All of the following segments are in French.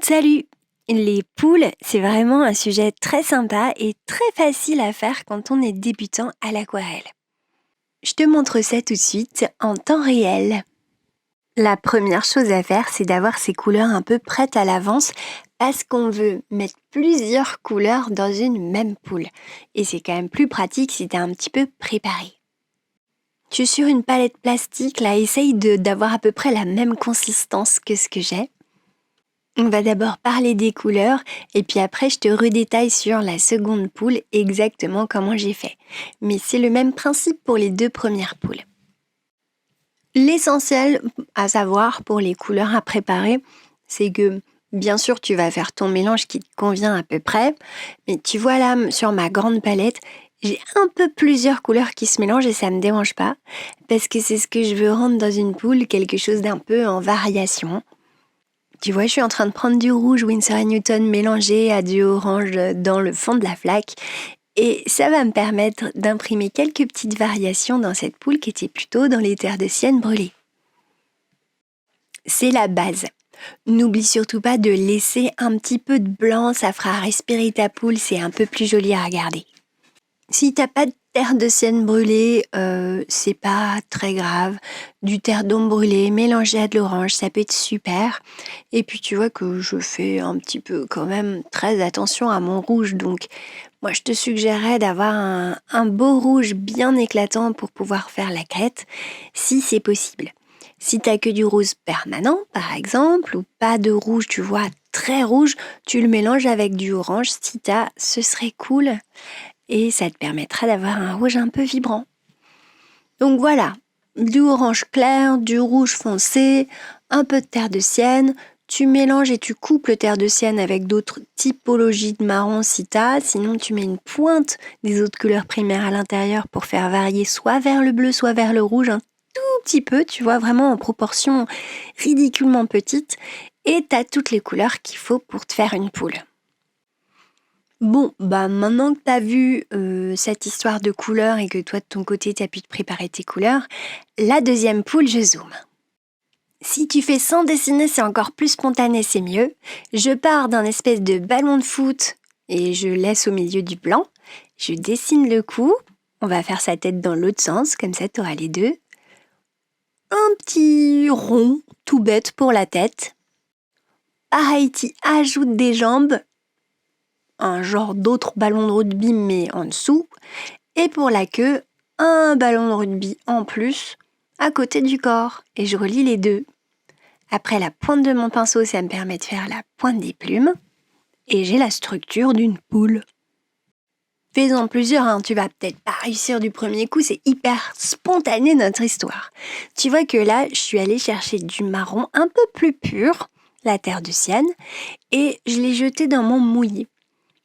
Salut! Les poules, c'est vraiment un sujet très sympa et très facile à faire quand on est débutant à l'aquarelle. Je te montre ça tout de suite en temps réel. La première chose à faire, c'est d'avoir ces couleurs un peu prêtes à l'avance parce qu'on veut mettre plusieurs couleurs dans une même poule. Et c'est quand même plus pratique si tu es un petit peu préparé. Je suis sur une palette plastique, là, essaye d'avoir à peu près la même consistance que ce que j'ai. On va d'abord parler des couleurs et puis après je te redétaille sur la seconde poule exactement comment j'ai fait. Mais c'est le même principe pour les deux premières poules. L'essentiel à savoir pour les couleurs à préparer, c'est que bien sûr tu vas faire ton mélange qui te convient à peu près, mais tu vois là sur ma grande palette, j'ai un peu plusieurs couleurs qui se mélangent et ça me dérange pas parce que c'est ce que je veux rendre dans une poule, quelque chose d'un peu en variation. Tu vois, je suis en train de prendre du rouge Winsor & Newton mélangé à du orange dans le fond de la flaque. Et ça va me permettre d'imprimer quelques petites variations dans cette poule qui était plutôt dans les terres de sienne brûlées. C'est la base. N'oublie surtout pas de laisser un petit peu de blanc, ça fera respirer ta poule, c'est un peu plus joli à regarder. Si t'as pas de terre de sienne brûlée, c'est pas très grave. Du terre d'ombre brûlée mélangé à de l'orange, ça peut être super. Et puis tu vois que je fais un petit peu quand même très attention à mon rouge. Donc moi je te suggérerais d'avoir un beau rouge bien éclatant pour pouvoir faire la crête, si c'est possible. Si t'as que du rose permanent par exemple, ou pas de rouge, tu vois, très rouge, tu le mélanges avec du orange. Si t'as, ce serait cool. Et ça te permettra d'avoir un rouge un peu vibrant. Donc voilà, du orange clair, du rouge foncé, un peu de terre de sienne. Tu mélanges et tu coupes le terre de sienne avec d'autres typologies de marron si t'as. Sinon, tu mets une pointe des autres couleurs primaires à l'intérieur pour faire varier soit vers le bleu, soit vers le rouge. Un tout petit peu, tu vois, vraiment en proportion ridiculement petite. Et t'as toutes les couleurs qu'il faut pour te faire une poule. Bon, maintenant que t'as vu cette histoire de couleurs et que toi de ton côté t'as pu te préparer tes couleurs, la deuxième poule, je zoome. Si tu fais sans dessiner, c'est encore plus spontané, c'est mieux. Je pars d'un espèce de ballon de foot et je laisse au milieu du blanc. Je dessine le cou. On va faire sa tête dans l'autre sens, comme ça t'auras les deux. Un petit rond, tout bête pour la tête. Pareil, t'y ajoutes des jambes. Un genre d'autre ballon de rugby mais en dessous, et pour la queue, un ballon de rugby en plus à côté du corps, et je relie les deux. Après la pointe de mon pinceau, ça me permet de faire la pointe des plumes, et j'ai la structure d'une poule. Fais-en plusieurs, hein. Tu vas peut-être pas réussir du premier coup, c'est hyper spontané notre histoire. Tu vois que là, je suis allée chercher du marron un peu plus pur, la terre de sienne, et je l'ai jeté dans mon mouillé.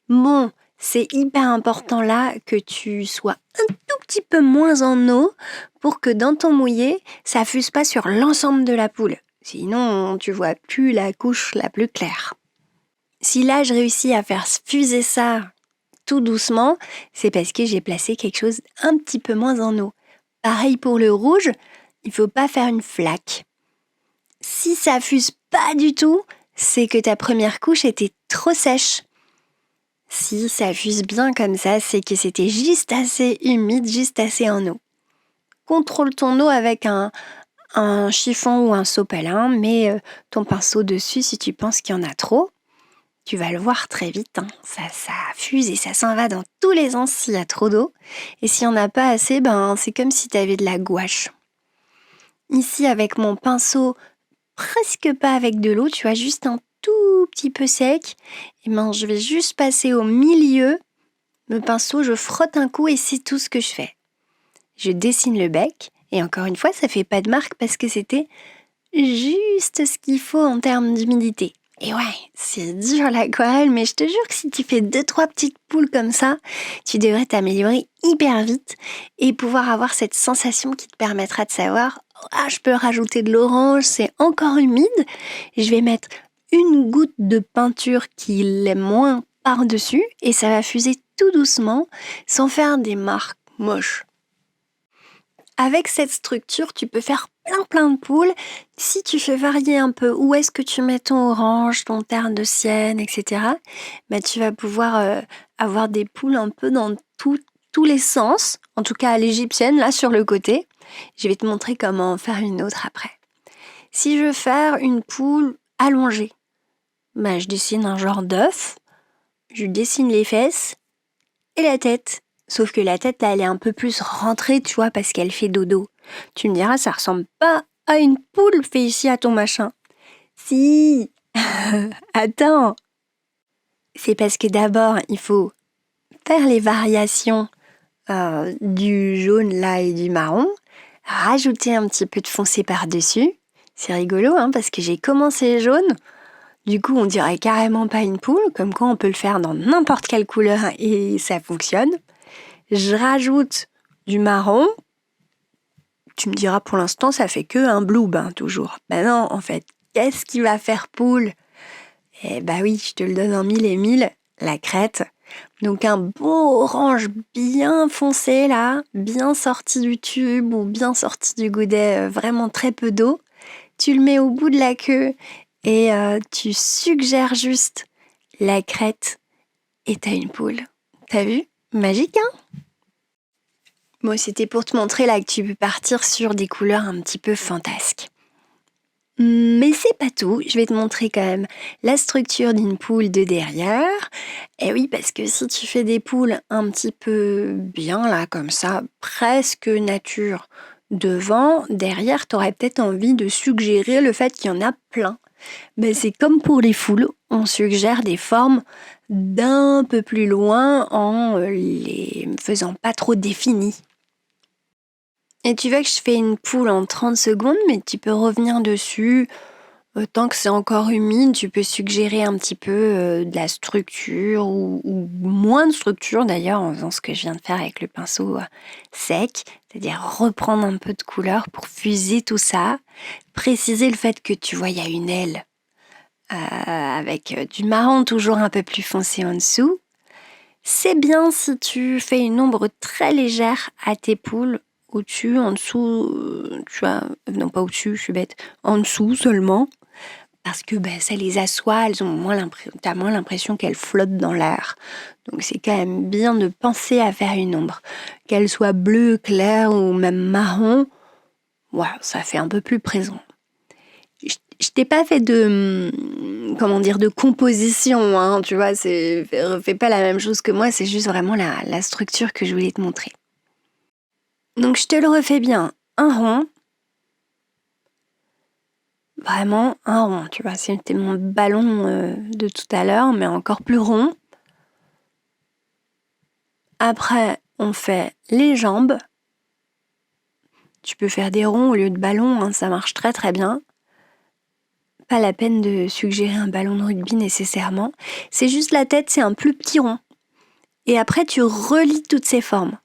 Bon, c'est hyper important là que tu sois un tout petit peu moins en eau pour que dans ton mouillé, ça fuse pas sur l'ensemble de la poule. Sinon, tu vois plus la couche la plus claire. Si là, je réussis à faire fuser ça tout doucement, c'est parce que j'ai placé quelque chose un petit peu moins en eau. Pareil pour le rouge, il faut pas faire une flaque. Si ça fuse pas du tout, c'est que ta première couche était trop sèche. Si ça fuse bien comme ça, c'est que c'était juste assez humide, juste assez en eau. Contrôle ton eau avec un chiffon ou un sopalin, mets ton pinceau dessus si tu penses qu'il y en a trop. Tu vas le voir très vite, hein. Ça fuse et ça s'en va dans tous les sens s'il y a trop d'eau. Et s'il n'y en a pas assez, c'est comme si tu avais de la gouache. Ici, avec mon pinceau, presque pas avec de l'eau, tu vois, juste un tout petit peu sec, et je vais juste passer au milieu. Le pinceau, je frotte un coup et c'est tout ce que je fais. Je dessine le bec et encore une fois, ça fait pas de marque parce que c'était juste ce qu'il faut en termes d'humidité. Et ouais, c'est dur l'aquarelle, mais je te jure que si tu fais 2-3 petites poules comme ça, tu devrais t'améliorer hyper vite et pouvoir avoir cette sensation qui te permettra de savoir « Ah, je peux rajouter de l'orange, c'est encore humide. Je vais mettre une goutte de peinture qui l'est moins par-dessus et ça va fuser tout doucement sans faire des marques moches. » Avec cette structure, tu peux faire plein de poules. Si tu fais varier un peu où est-ce que tu mets ton orange, ton terne de sienne, etc., tu vas pouvoir avoir des poules un peu dans tous les sens, en tout cas à l'égyptienne, là sur le côté. Je vais te montrer comment en faire une autre après. Si je veux faire une poule allongée, je dessine un genre d'œuf, je dessine les fesses et la tête. Sauf que la tête, là, elle est un peu plus rentrée, tu vois, parce qu'elle fait dodo. Tu me diras, ça ressemble pas à une poule, fais ici à ton machin. Si, attends. C'est parce que d'abord, il faut faire les variations du jaune là et du marron, rajouter un petit peu de foncé par-dessus. C'est rigolo, hein, parce que j'ai commencé jaune. Du coup, on dirait carrément pas une poule, comme quoi on peut le faire dans n'importe quelle couleur et ça fonctionne. Je rajoute du marron. Tu me diras, pour l'instant, ça fait que un bloob, toujours. Non, en fait, qu'est-ce qui va faire poule? Oui, je te le donne en mille et mille, la crête. Donc un beau orange bien foncé là, bien sorti du tube ou bien sorti du godet, vraiment très peu d'eau. Tu le mets au bout de la queue et tu suggères juste la crête et t'as une poule. T'as vu? Magique, hein? Bon, c'était pour te montrer là que tu peux partir sur des couleurs un petit peu fantasques. Mais c'est pas tout, je vais te montrer quand même la structure d'une poule de derrière. Et oui, parce que si tu fais des poules un petit peu bien là, comme ça, presque nature devant, derrière, t'aurais peut-être envie de suggérer le fait qu'il y en a plein. C'est comme pour les foules, on suggère des formes d'un peu plus loin en les faisant pas trop définies. Et tu vois que je fais une poule en 30 secondes, mais tu peux revenir dessus. Tant que c'est encore humide, tu peux suggérer un petit peu de la structure ou moins de structure d'ailleurs en faisant ce que je viens de faire avec le pinceau sec, c'est-à-dire reprendre un peu de couleur pour fuser tout ça, préciser le fait que tu vois il y a une aile avec du marron toujours un peu plus foncé en dessous. C'est bien si tu fais une ombre très légère à tes poules, au-dessus, en dessous, tu vois, non pas au-dessus, je suis bête, en dessous seulement, parce que ça les assoit, t'as moins l'impression qu'elles flottent dans l'air. Donc c'est quand même bien de penser à faire une ombre. Qu'elle soit bleue, claire ou même marron, ça fait un peu plus présent. Je t'ai pas fait de composition, hein, tu vois, fais pas la même chose que moi, c'est juste vraiment la structure que je voulais te montrer. Donc je te le refais bien, un rond, vraiment un rond, tu vois, c'était mon ballon de tout à l'heure, mais encore plus rond. Après, on fait les jambes. Tu peux faire des ronds au lieu de ballons, hein, ça marche très très bien. Pas la peine de suggérer un ballon de rugby nécessairement. C'est juste la tête, c'est un plus petit rond. Et après, tu relis toutes ces formes.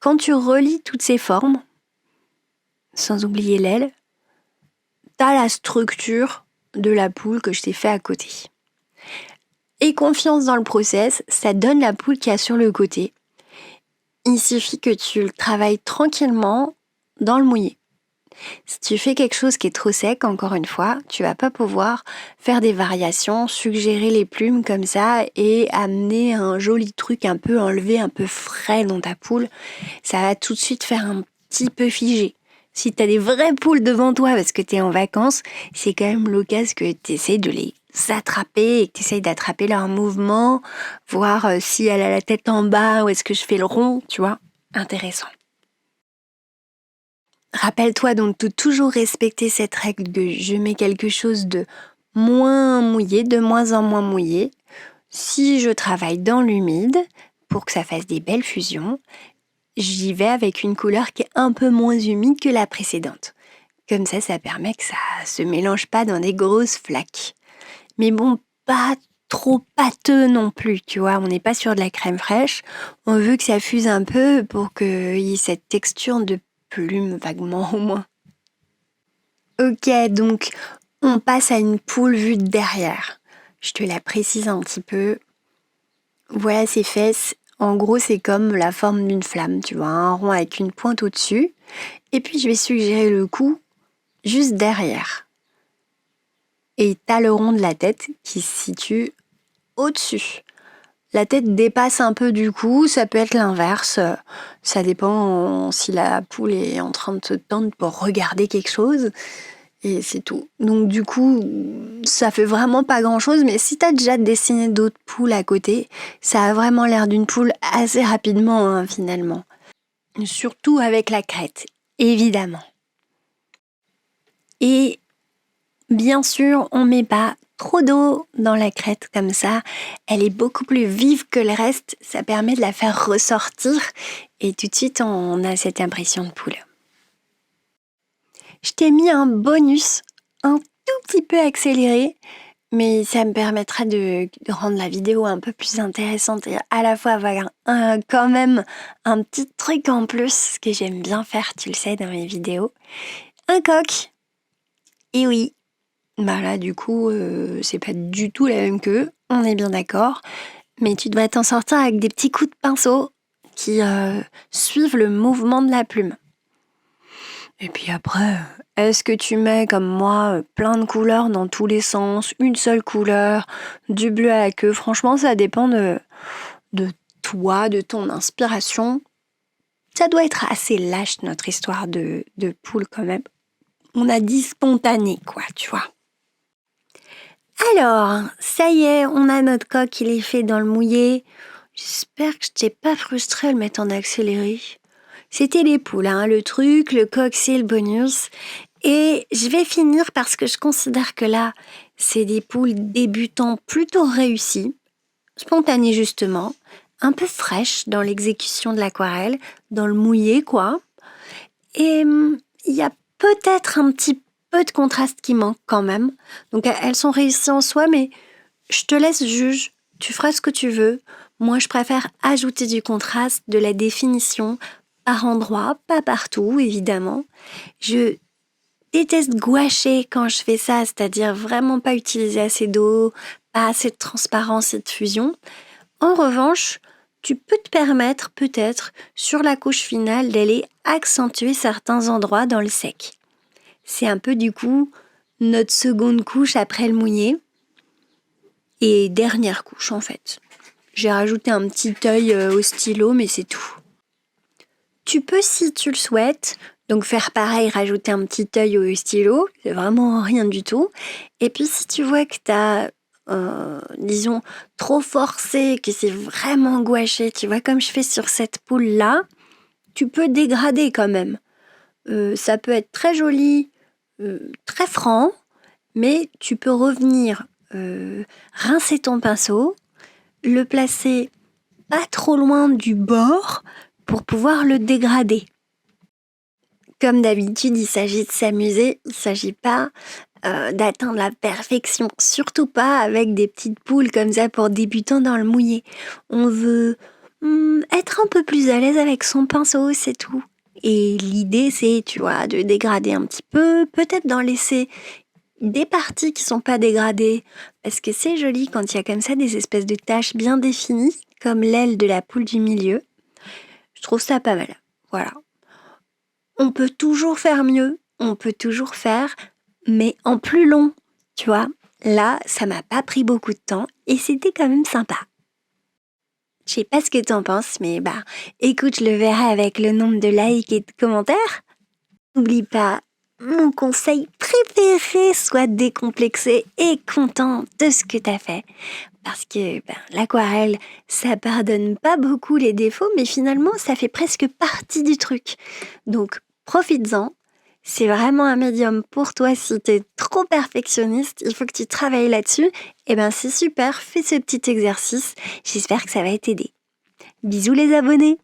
Quand tu relis toutes ces formes, sans oublier l'aile, t'as la structure de la poule que je t'ai fait à côté. Aie confiance dans le process, ça donne la poule qu'il y a sur le côté. Il suffit que tu le travailles tranquillement dans le mouillé. Si tu fais quelque chose qui est trop sec, encore une fois, tu vas pas pouvoir faire des variations, suggérer les plumes comme ça et amener un joli truc un peu enlevé, un peu frais dans ta poule. Ça va tout de suite faire un petit peu figé. Si tu as des vraies poules devant toi parce que tu es en vacances, c'est quand même l'occasion que tu essaies de les attraper et que tu essaies d'attraper leur mouvement, voir si elle a la tête en bas ou est-ce que je fais le rond, tu vois. Intéressant. Rappelle-toi donc de toujours respecter cette règle que je mets quelque chose de moins mouillé, de moins en moins mouillé. Si je travaille dans l'humide, pour que ça fasse des belles fusions, j'y vais avec une couleur qui est un peu moins humide que la précédente. Comme ça permet que ça se mélange pas dans des grosses flaques. Mais bon, pas trop pâteux non plus, tu vois, on n'est pas sur de la crème fraîche. On veut que ça fuse un peu pour qu'il y ait cette texture de plume vaguement au moins. Ok, donc on passe à une poule vue de derrière. Je te la précise un petit peu. Voilà ses fesses. En gros, c'est comme la forme d'une flamme, tu vois, un rond avec une pointe au-dessus. Et puis, je vais suggérer le cou juste derrière. Et t'as le rond de la tête qui se situe au-dessus. La tête dépasse un peu du cou, ça peut être l'inverse. Ça dépend si la poule est en train de se tendre pour regarder quelque chose. Et c'est tout. Donc du coup, ça fait vraiment pas grand-chose, mais si t'as déjà dessiné d'autres poules à côté, ça a vraiment l'air d'une poule assez rapidement, hein, finalement. Surtout avec la crête, évidemment. Et bien sûr, on met pas trop d'eau dans la crête comme ça. Elle est beaucoup plus vive que le reste, ça permet de la faire ressortir et tout de suite on a cette impression de poule. Je t'ai mis un bonus un tout petit peu accéléré, mais ça me permettra de rendre la vidéo un peu plus intéressante et à la fois avoir quand même un petit truc en plus que j'aime bien faire, tu le sais, dans mes vidéos. Un coq. Et oui, bah là du coup, c'est pas du tout la même queue, on est bien d'accord, mais tu dois t'en sortir avec des petits coups de pinceau qui suivent le mouvement de la plume. Et puis après, est-ce que tu mets comme moi plein de couleurs dans tous les sens, une seule couleur, du bleu à la queue? Franchement, ça dépend de toi, de ton inspiration. Ça doit être assez lâche notre histoire de poule quand même. On a dit spontané quoi, tu vois. Alors, ça y est, on a notre coq, il est fait dans le mouillé. J'espère que je t'ai pas frustré à le mettre en accéléré. C'était les poules, hein, le truc, le coq c'est le bonus. Et je vais finir parce que je considère que là, c'est des poules débutants plutôt réussies, spontanées justement, un peu fraîches dans l'exécution de l'aquarelle, dans le mouillé quoi. Et il y a peut-être un petit peu de contraste qui manque quand même. Donc elles sont réussies en soi, mais je te laisse juge, tu feras ce que tu veux. Moi, je préfère ajouter du contraste, de la définition, par endroits, pas partout, évidemment. Je déteste gouacher quand je fais ça, c'est-à-dire vraiment pas utiliser assez d'eau, pas assez de transparence et de fusion. En revanche, tu peux te permettre, peut-être, sur la couche finale, d'aller accentuer certains endroits dans le sec. C'est un peu, du coup, notre seconde couche après le mouillé. Et dernière couche, en fait. J'ai rajouté un petit œil au stylo, mais c'est tout. Tu peux, si tu le souhaites, donc faire pareil, rajouter un petit œil au stylo, c'est vraiment rien du tout. Et puis si tu vois que tu as, disons, trop forcé, que c'est vraiment gouaché, tu vois, comme je fais sur cette poule-là, tu peux dégrader quand même. Ça peut être très joli, très franc, mais tu peux revenir rincer ton pinceau, le placer pas trop loin du bord pour pouvoir le dégrader. Comme d'habitude, il s'agit de s'amuser, il ne s'agit pas d'atteindre la perfection, surtout pas avec des petites poules comme ça pour débutants dans le mouillé. On veut être un peu plus à l'aise avec son pinceau, c'est tout. Et l'idée, c'est, tu vois, de dégrader un petit peu, peut-être d'en laisser des parties qui sont pas dégradées, parce que c'est joli quand il y a comme ça des espèces de taches bien définies, comme l'aile de la poule du milieu. Je trouve ça pas mal. Voilà. On peut toujours faire mieux, on peut toujours faire, mais en plus long, tu vois. Là, ça m'a pas pris beaucoup de temps et c'était quand même sympa. Je sais pas ce que t'en penses, mais écoute, je le verrai avec le nombre de likes et de commentaires. N'oublie pas, mon conseil préféré, sois décomplexé et content de ce que t'as fait. Parce que l'aquarelle, ça pardonne pas beaucoup les défauts, mais finalement, ça fait presque partie du truc. Donc, profites-en. C'est vraiment un médium pour toi si t'es trop perfectionniste, il faut que tu travailles là-dessus. Et c'est super, fais ce petit exercice. J'espère que ça va t'aider. Bisous les abonnés!